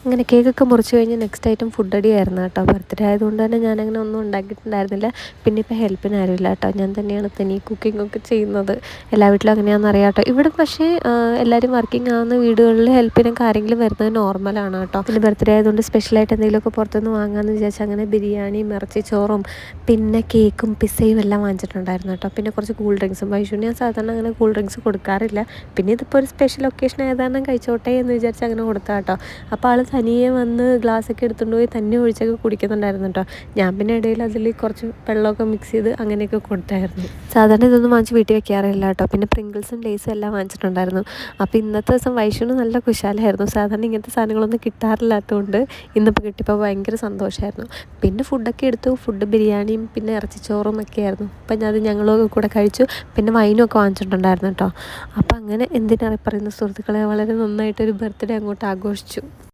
അങ്ങനെ കേക്കൊക്കെ മുറിച്ച് കഴിഞ്ഞ് നെക്സ്റ്റ് ഐറ്റം ഫുഡ് അടിയായിരുന്നു കേട്ടോ. ബർത്ത്ഡേ ആയതുകൊണ്ട് തന്നെ ഞാനങ്ങനെ ഒന്നും ഉണ്ടാക്കിയിട്ടുണ്ടായിരുന്നില്ല. പിന്നെ ഇപ്പോൾ ഹെൽപ്പിന് ആരുമില്ല കേട്ടോ, ഞാൻ തന്നെയാണ് തനി കുക്കിങ്ങൊക്കെ ചെയ്യുന്നത്. എല്ലാ വീട്ടിലും അങ്ങനെയാണെന്ന് അറിയാം കേട്ടോ. ഇവിടെ പക്ഷേ എല്ലാവരും വർക്കിംഗ് ആവുന്ന വീടുകളിൽ ഹെൽപ്പിനൊക്കെ ആരെങ്കിലും വരുന്നത് നോർമലാണ് കേട്ടോ. പിന്നെ ബർത്ത്ഡേ ആയതുകൊണ്ട് സ്പെഷ്യലായിട്ട് എന്തെങ്കിലുമൊക്കെ പുറത്തുനിന്ന് വാങ്ങാമെന്ന് വിചാരിച്ചാൽ അങ്ങനെ ബിരിയാണിയും ഇറച്ചിച്ചോറും പിന്നെ കേക്കും പിസ്സയും എല്ലാം വാങ്ങിച്ചിട്ടുണ്ടായിരുന്നു കേട്ടോ. പിന്നെ കുറച്ച് കൂൾ ഡ്രിങ്ക്സും. വൈഷുവിന് ഞാൻ സാധാരണ അങ്ങനെ കൂൾ ഡ്രിങ്ക്സ് കൊടുക്കാറില്ല. പിന്നെ ഇതിപ്പോൾ ഒരു സ്പെഷ്യൽ ഒക്കേഷൻ ആയതാണ് കഴിച്ചോട്ടെ എന്ന് വിചാരിച്ച് അങ്ങനെ കൊടുത്താൽ കേട്ടോ. അപ്പോൾ ആൾ തനിയെ വന്ന് ഗ്ലാസ്സൊക്കെ എടുത്തുകൊണ്ട് പോയി തന്നെ ഒഴിച്ചൊക്കെ കുടിക്കുന്നുണ്ടായിരുന്നു കേട്ടോ. ഞാൻ പിന്നെ ഇടയിൽ അതിൽ കുറച്ച് വെള്ളമൊക്കെ മിക്സ് ചെയ്ത് അങ്ങനെയൊക്കെ കൊടുത്തായിരുന്നു. സാധാരണ ഇതൊന്നും വാങ്ങിച്ച് വീട്ടിൽ വെക്കാറില്ല കേട്ടോ. പിന്നെ പ്രിങ്കിൾസും ലേസും എല്ലാം വാങ്ങിച്ചിട്ടുണ്ടായിരുന്നു. അപ്പോൾ ഇന്നത്തെ ദിവസം വൈഷുവിന് നല്ല കുശാലായിരുന്നു. സാധാരണ ഇങ്ങനത്തെ സാധനങ്ങളൊന്നും കിട്ടാറില്ലാത്തതുകൊണ്ട് ഇന്നിപ്പോൾ കിട്ടിയപ്പോൾ ഭയങ്കര സന്തോഷമായിരുന്നു. പിന്നെ ഫുഡൊക്കെ എടുത്തു. ഫുഡ് ബിരിയാണിയും പിന്നെ ഇറച്ചിച്ചോറും ഒക്കെ ആയിരുന്നു. അപ്പം അത് ഞങ്ങളും കൂടെ കഴിച്ചു. പിന്നെ വൈനും ഒക്കെ വാങ്ങിച്ചിട്ടുണ്ടായിരുന്നു കേട്ടോ. അപ്പം അങ്ങനെ എന്തിനാണ് പറയുന്നത് സുഹൃത്തുക്കളെ, വളരെ നന്നായിട്ടൊരു ബർത്ത്ഡേ അങ്ങോട്ട് ആഘോഷിച്ചു.